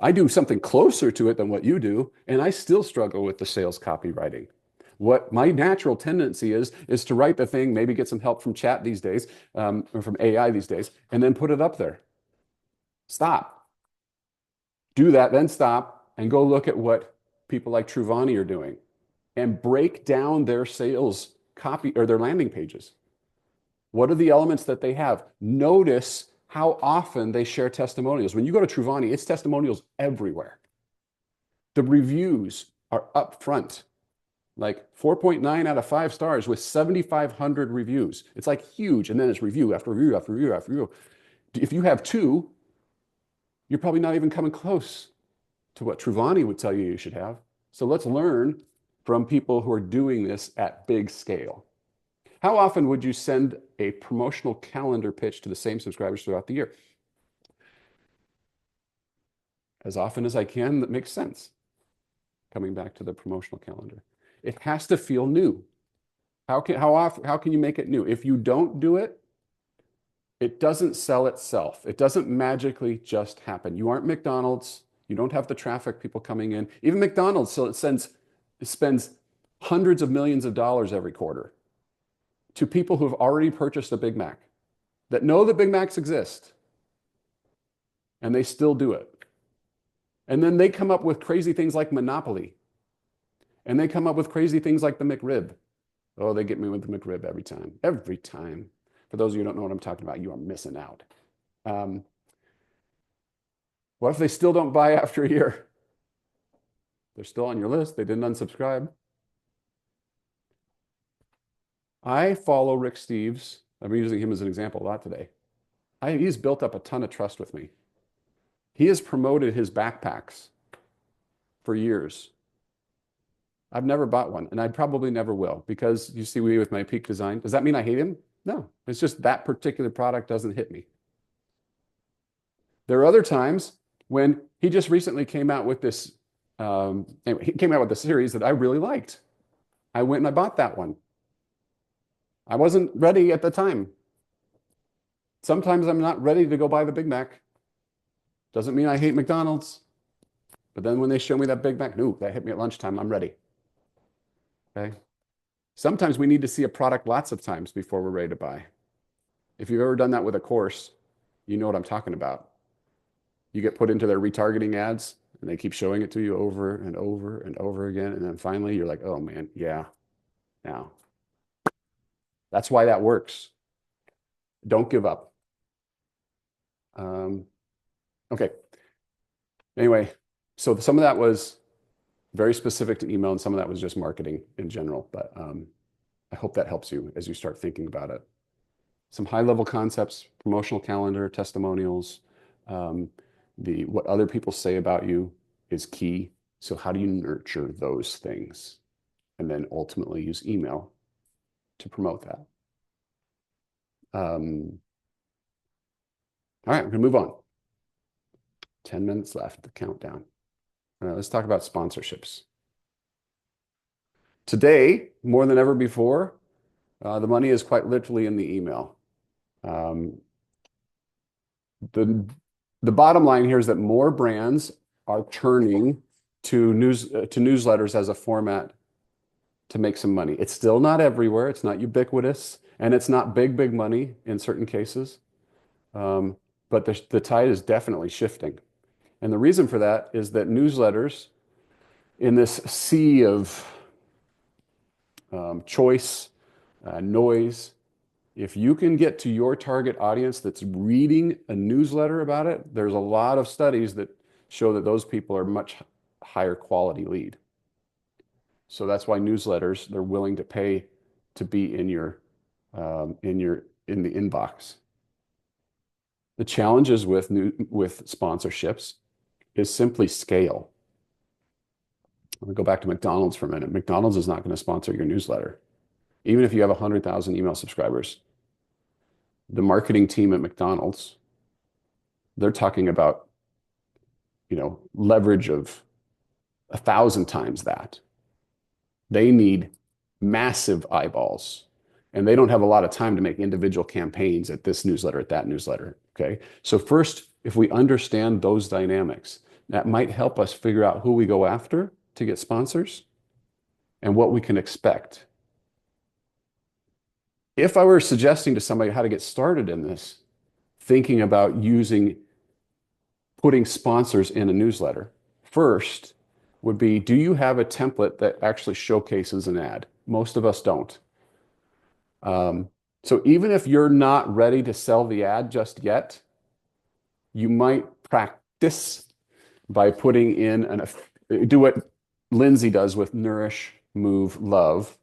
I do something closer to it than what you do, and I still struggle with the sales copywriting. What my natural tendency is to write the thing, maybe get some help from chat these days, or from AI these days, and then put it up there. Stop. Do that, then stop, and go look at what people like Truvani are doing, and break down their sales copy or their landing pages. What are the elements that they have? Notice how often they share testimonials. When you go to Truvani, it's testimonials everywhere. The reviews are up front, like 4.9 out of 5 stars with 7,500 reviews. It's like huge. And then it's review after review after review after review. If you have 2, you're probably not even coming close to what Truvani would tell you should have. So let's learn from people who are doing this at big scale. How often would you send a promotional calendar pitch to the same subscribers throughout the year? As often as I can, that makes sense. Coming back to the promotional calendar. It has to feel new. How can you make it new? If you don't do it, It doesn't sell itself. It doesn't magically just happen. You aren't McDonald's. You don't have the traffic, people coming in. Even McDonald's, so it spends hundreds of millions of dollars every quarter to people who have already purchased a Big Mac, that know that Big Macs exist, and they still do it. And then they come up with crazy things like Monopoly, and they come up with crazy things like the McRib. Oh, they get me with the McRib every time. Every time. For those of you who don't know what I'm talking about, you are missing out. What if they still don't buy after a year? They're still on your list. They didn't unsubscribe. I follow Rick Steves. I've been using him as an example a lot today. He's built up a ton of trust with me. He has promoted his backpacks for years. I've never bought one, and I probably never will, because you see me with my Peak Design. Does that mean I hate him? No, it's just that particular product doesn't hit me. There are other times when he just recently came out with this, anyway, he came out with a series that I really liked. I went and I bought that one. I wasn't ready at the time. Sometimes I'm not ready to go buy the Big Mac. Doesn't mean I hate McDonald's. But then when they show me that Big Mac, no, that hit me at lunchtime, I'm ready. Okay. Sometimes we need to see a product lots of times before we're ready to buy. If you've ever done that with a course, you know what I'm talking about. You get put into their retargeting ads and they keep showing it to you over and over and over again. And then finally you're like, oh man, yeah, now. That's why that works. Don't give up. Okay. Anyway, so some of that was very specific to email and some of that was just marketing in general. But I hope that helps you as you start thinking about it. Some high-level concepts, promotional calendar, testimonials, what other people say about you is key. So how do you nurture those things? And then ultimately use email to promote that. All right, we're gonna move on. 10 minutes left, the countdown. All right, let's talk about sponsorships. Today, more than ever before, the money is quite literally in the email. The bottom line here is that more brands are turning to newsletters as a format to make some money. It's still not everywhere. It's not ubiquitous, and it's not big money in certain cases. But the tide is definitely shifting. And the reason for that is that newsletters, in this sea of choice, noise, if you can get to your target audience that's reading a newsletter about it, there's a lot of studies that show that those people are much higher quality lead. So that's why newsletters, they're willing to pay to be in the inbox. The challenges with sponsorships is simply scale. I'm going to go back to McDonald's for a minute. McDonald's is not going to sponsor your newsletter, even if you have 100,000 email subscribers. The marketing team at McDonald's, they're talking about, leverage of 1,000 times that. They need massive eyeballs, and they don't have a lot of time to make individual campaigns at this newsletter, at that newsletter. Okay. So first, if we understand those dynamics, that might help us figure out who we go after to get sponsors and what we can expect. If I were suggesting to somebody how to get started in this, thinking about putting sponsors in a newsletter, first would be, do you have a template that actually showcases an ad? Most of us don't. So even if you're not ready to sell the ad just yet, you might practice by putting in do what Lindsay does with Nourish, Move, Love.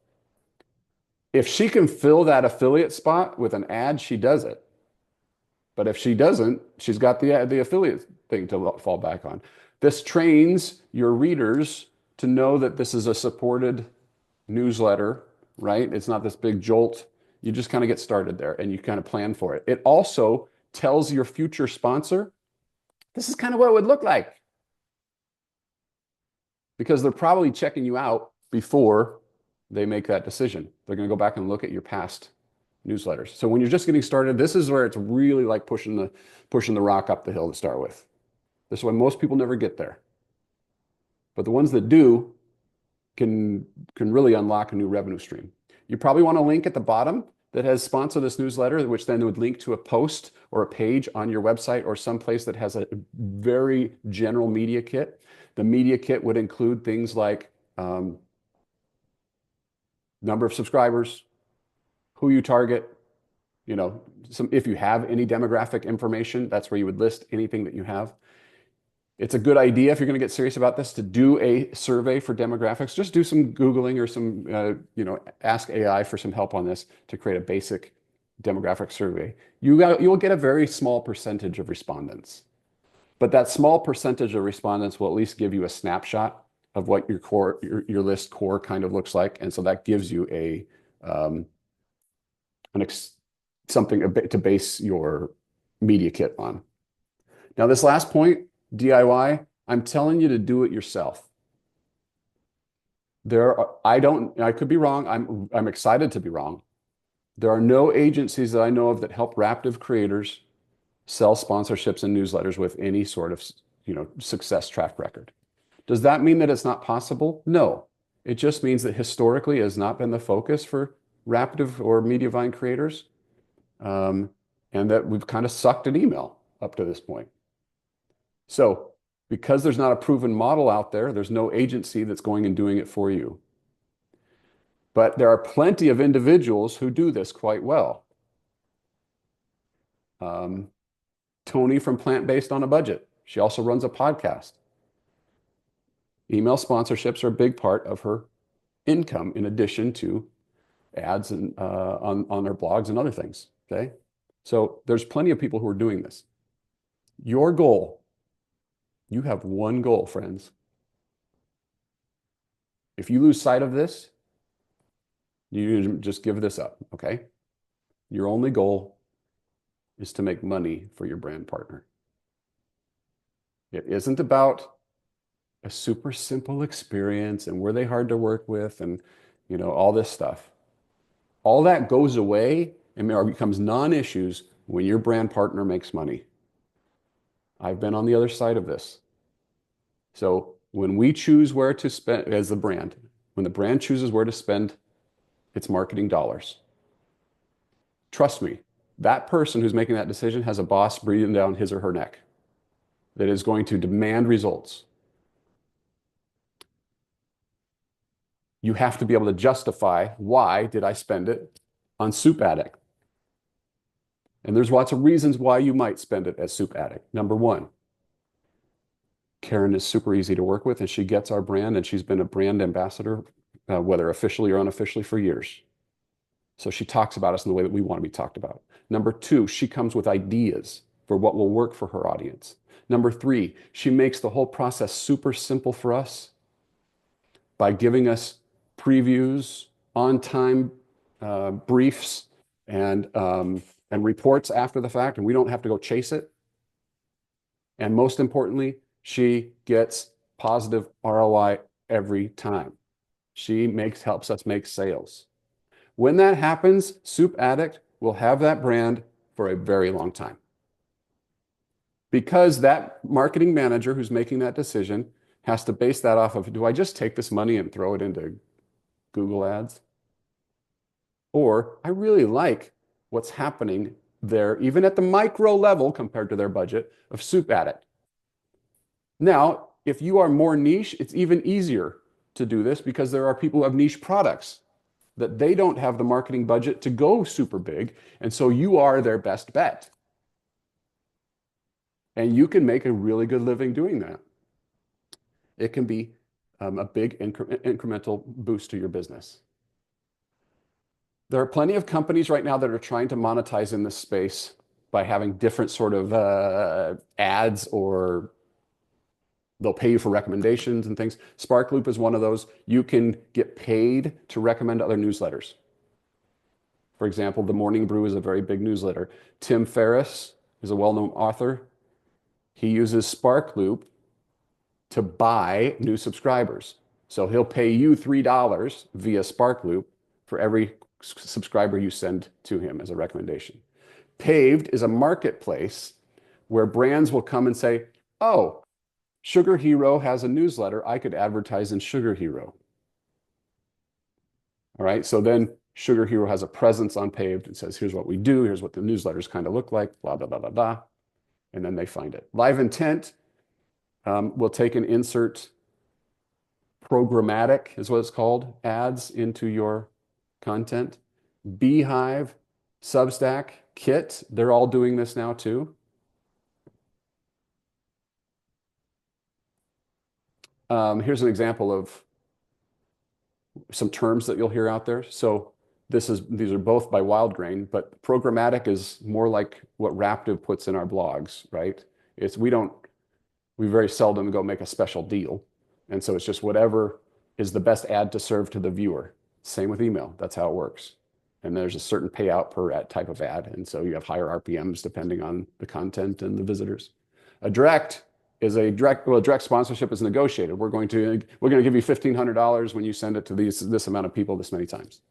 If she can fill that affiliate spot with an ad, she does it. But if she doesn't, she's got the affiliate thing to fall back on. This trains your readers to know that this is a supported newsletter, right? It's not this big jolt. You just kind of get started there and you kind of plan for it. It also tells your future sponsor, this is kind of what it would look like. Because they're probably checking you out before they make that decision. They're going to go back and look at your past newsletters. So when you're just getting started, this is where it's really like pushing the rock up the hill to start with. This is why most people never get there. But the ones that do can really unlock a new revenue stream. You probably want a link at the bottom that has sponsor this newsletter, which then would link to a post or a page on your website or someplace that has a very general media kit. The media kit would include things like number of subscribers, who you target, if you have any demographic information, that's where you would list anything that you have. It's a good idea if you're going to get serious about this to do a survey for demographics. Just do some Googling or some, ask AI for some help on this to create a basic demographic survey. You'll get a very small percentage of respondents, but that small percentage of respondents will at least give you a snapshot of what your list core kind of looks like, and so that gives you something to base your media kit on. Now, this last point, DIY, I'm telling you to do it yourself. I could be wrong. I'm excited to be wrong. There are no agencies that I know of that help Raptive creators sell sponsorships and newsletters with any sort of, success track record. Does that mean that it's not possible? No. It just means that historically it has not been the focus for Raptive or Mediavine creators, and that we've kind of sucked at email up to this point. So because there's not a proven model out there, there's no agency that's going and doing it for you. But there are plenty of individuals who do this quite well. Tony from Plant Based on a Budget. She also runs a podcast. Email sponsorships are a big part of her income in addition to ads and on their blogs and other things. Okay. So there's plenty of people who are doing this. Your goal, you have one goal, friends. If you lose sight of this, you just give this up, okay? Your only goal is to make money for your brand partner. It isn't about a super simple experience and were they hard to work with and, all this stuff. All that goes away and becomes non-issues when your brand partner makes money. I've been on the other side of this. So when we choose where to spend as the brand, when the brand chooses where to spend its marketing dollars, trust me, that person who's making that decision has a boss breathing down his or her neck that is going to demand results. You have to be able to justify why did I spend it on Soup Addict. And there's lots of reasons why you might spend it as Soup Addict. Number one, Karen is super easy to work with, and she gets our brand, and she's been a brand ambassador, whether officially or unofficially, for years. So she talks about us in the way that we want to be talked about. Number two, she comes with ideas for what will work for her audience. Number three, she makes the whole process super simple for us by giving us previews, on-time briefs, and reports after the fact, and we don't have to go chase it. And most importantly, she gets positive ROI every time. She helps us make sales. When that happens, Soup Addict will have that brand for a very long time. Because that marketing manager who's making that decision has to base that off of, do I just take this money and throw it into Google Ads? Or I really like what's happening there, even at the micro level compared to their budget of Soup Addict. Now, if you are more niche, it's even easier to do this because there are people who have niche products that they don't have the marketing budget to go super big. And so you are their best bet. And you can make a really good living doing that. It can be a big incremental boost to your business. There are plenty of companies right now that are trying to monetize in this space by having different sort of ads, or they'll pay you for recommendations and things. Sparkloop is one of those. You can get paid to recommend other newsletters. For example, The Morning Brew is a very big newsletter. Tim Ferriss is a well-known author. He uses Sparkloop to buy new subscribers. So he'll pay you $3 via Sparkloop for every subscriber you send to him as a recommendation. Paved is a marketplace where brands will come and say, oh, Sugar Hero has a newsletter. I could advertise in Sugar Hero. All right. So then Sugar Hero has a presence on Paved and says, here's what we do. Here's what the newsletters kind of look like, blah, blah, blah, blah, blah. And then they find it. Live Intent will take and insert programmatic, is what it's called, ads into your content. Beehive, Substack, Kit, they're all doing this now too. Here's an example of some terms that you'll hear out there. So these are both by WildGrain, but programmatic is more like what Raptive puts in our blogs, right? We very seldom go make a special deal. And so it's just whatever is the best ad to serve to the viewer. Same with email. That's how it works. And there's a certain payout per type of ad. And so you have higher RPMs depending on the content and the visitors. A direct sponsorship is negotiated. We're going to give you $1,500 when you send it to this amount of people this many times.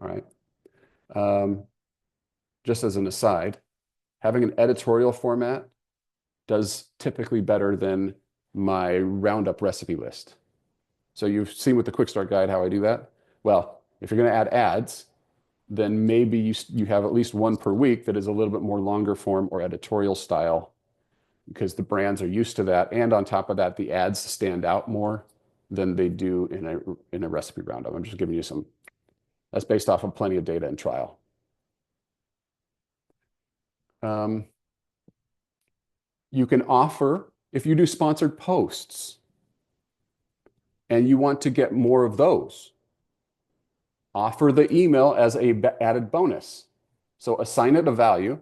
All right. Just as an aside, having an editorial format does typically better than my roundup recipe list. So you've seen with the Quick Start Guide how I do that. Well, if you're going to add ads, then maybe you have at least one per week that is a little bit more longer form or editorial style, because the brands are used to that. And on top of that, the ads stand out more than they do in a recipe roundup. I'm just giving you that's based off of plenty of data and trial. You can offer, if you do sponsored posts and you want to get more of those, offer the email as a added bonus. So assign it a value.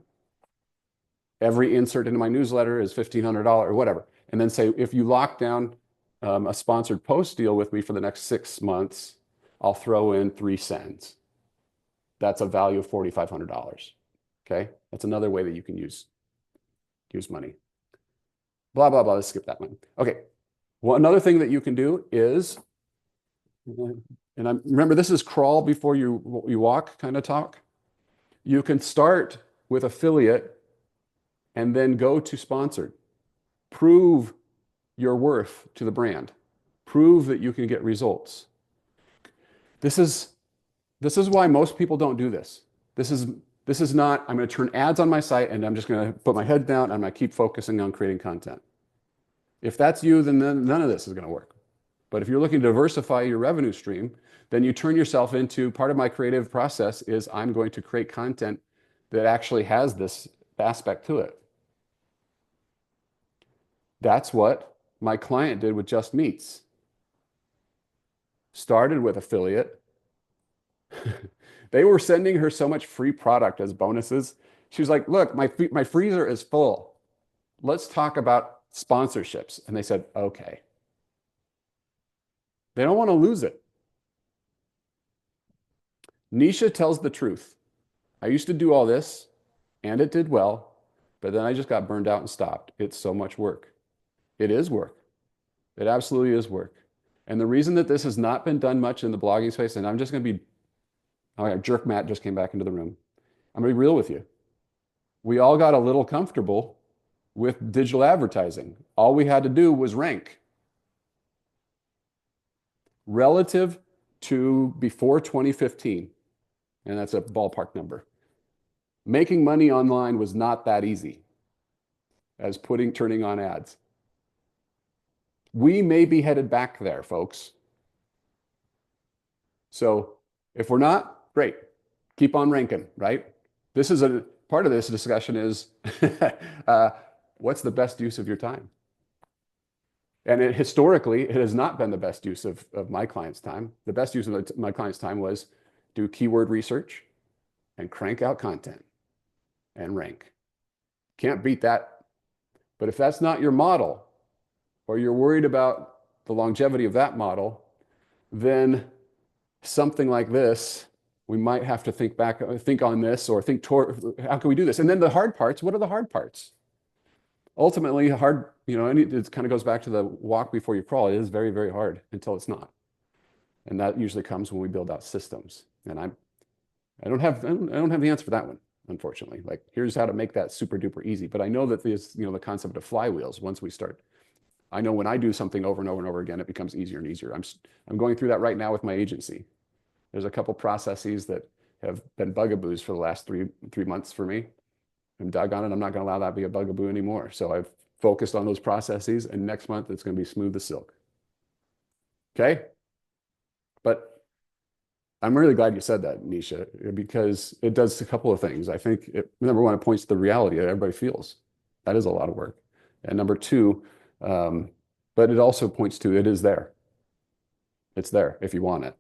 Every insert into my newsletter is $1,500 or whatever. And then say, if you lock down a sponsored post deal with me for the next 6 months, I'll throw in 3 cents. That's a value of $4,500. Okay. That's another way that you can use money. Blah, blah, blah. Let's skip that one. Okay. Well, another thing that you can do is, and remember, this is crawl before you walk kind of talk. You can start with affiliate and then go to sponsored. Prove your worth to the brand. Prove that you can get results. This is why most people don't do this. This is not, I'm going to turn ads on my site and I'm just going to put my head down and I'm going to keep focusing on creating content. If that's you, then none of this is going to work. But if you're looking to diversify your revenue stream, then you turn yourself into, part of my creative process is I'm going to create content that actually has this aspect to it. That's what my client did with Just Meats. Started with affiliate. They were sending her so much free product as bonuses. She was like, look, my freezer is full. Let's talk about sponsorships. And they said, okay. They don't want to lose it. Nisha tells the truth. I used to do all this and it did well, but then I just got burned out and stopped. It's so much work. It is work. It absolutely is work. And the reason that this has not been done much in the blogging space, and I'm just going to be, oh, Jerk Matt just came back into the room. I'm going to be real with you. We all got a little comfortable with digital advertising. All we had to do was rank. Relative to before 2015, and that's a ballpark number, making money online was not that easy as turning on ads. We may be headed back there, folks. So if we're not, great. Keep on ranking, right? This is a part of this discussion is what's the best use of your time? And historically, it has not been the best use of my client's time. The best use of my client's time was do keyword research and crank out content and rank. Can't beat that. But if that's not your model, or you're worried about the longevity of that model, then something like this, we might have to think on this, or think toward how can we do this? And then the hard parts, what are the hard parts? Ultimately, it kind of goes back to the walk before you crawl. It is very, very hard until it's not. And that usually comes when we build out systems. And I don't have the answer for that one, unfortunately. Like, here's how to make that super duper easy. But I know that this, the concept of flywheels, once we start, I know when I do something over and over and over again, it becomes easier and easier. I'm going through that right now with my agency. There's a couple processes that have been bugaboos for the last three months for me. I'm doggone it, I'm not going to allow that to be a bugaboo anymore. So I've focused on those processes, and next month it's going to be smooth as silk. Okay? But I'm really glad you said that, Nisha, because it does a couple of things. I think number one, it points to the reality that everybody feels. That is a lot of work. And number two, but it also points to it is there. It's there if you want it.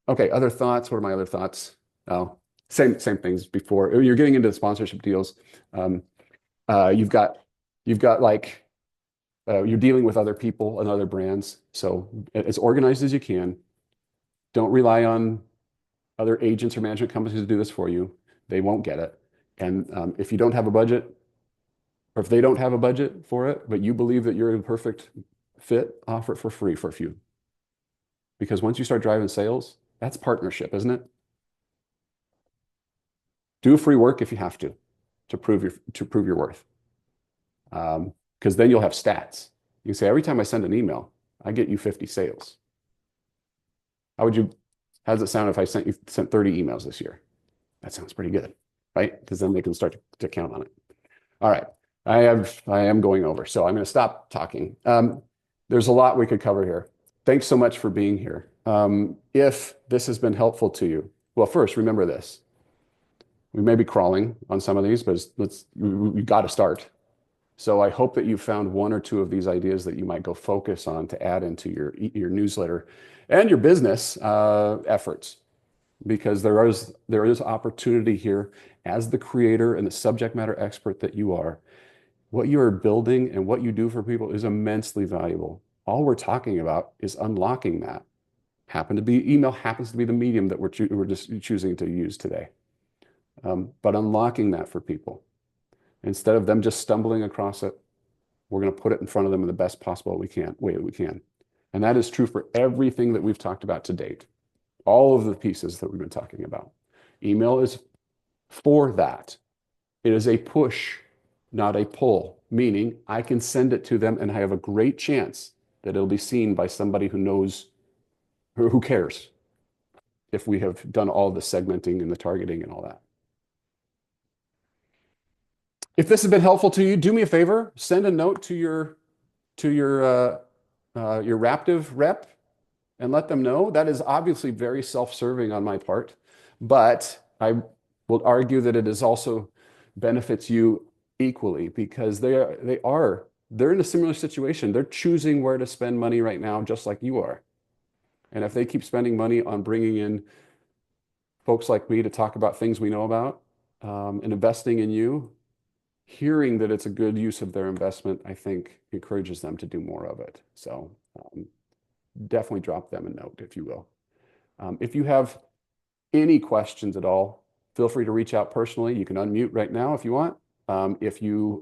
Okay, other thoughts? What are my other thoughts? Oh, same things before. You're getting into sponsorship deals. You've got like you're dealing with other people and other brands. So as organized as you can. Don't rely on other agents or management companies to do this for you. They won't get it. And if you don't have a budget, or if they don't have a budget for it, but you believe that you're a perfect fit, offer it for free for a few. Because once you start driving sales, that's partnership, isn't it? Do free work if you have to prove your worth. Because then you'll have stats. You can say, every time I send an email, I get you 50 sales. How does it sound if I sent 30 emails this year? That sounds pretty good, right? Because then they can start to count on it. All right, I am going over, so I'm going to stop talking. There's a lot we could cover here. Thanks so much for being here. If this has been helpful to you, well, first remember this: we may be crawling on some of these, but we got to start. So I hope that you found one or two of these ideas that you might go focus on to add into your newsletter and your business efforts, because there is opportunity here as the creator and the subject matter expert that you are. What you are building and what you do for people is immensely valuable. All we're talking about is unlocking that. Email happens to be the medium that we're just choosing to use today. But unlocking that for people, instead of them just stumbling across it, we're going to put it in front of them in the best possible way we can. And that is true for everything that we've talked about to date. All of the pieces that we've been talking about. Email is for that. It is a push, not a pull, meaning I can send it to them and I have a great chance that it'll be seen by somebody who knows, or who cares, if we have done all the segmenting and the targeting and all that. If this has been helpful to you, do me a favor, send a note to your Raptive rep and let them know. That is obviously very self-serving on my part, but I will argue that it is also benefits you equally, because they're in a similar situation. They're choosing where to spend money right now, just like you are. And if they keep spending money on bringing in folks like me to talk about things we know about, and investing in you, hearing that it's a good use of their investment, I think encourages them to do more of it. So definitely drop them a note, if you will. If you have any questions at all, feel free to reach out personally. You can unmute right now if you want. If you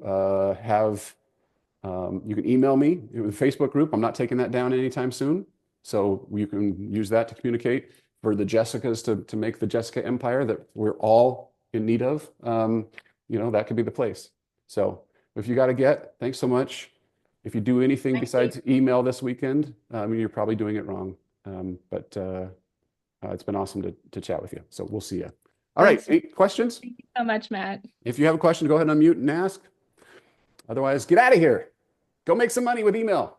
you can email me with the Facebook group. I'm not taking that down anytime soon. So you can use that to communicate for the Jessicas to make the Jessica empire that we're all in need of. That could be the place. So if you got to thanks so much. If you do anything besides email this weekend, you're probably doing it wrong. But it's been awesome to chat with you. So we'll see you. All right. Any questions? Thank you so much, Matt. If you have a question, go ahead and unmute and ask. Otherwise, get out of here. Go make some money with email.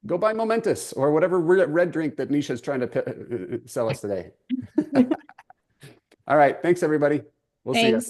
Go buy Momentous or whatever red drink that Nisha is trying to sell us today. All right. Thanks, everybody. We'll see you.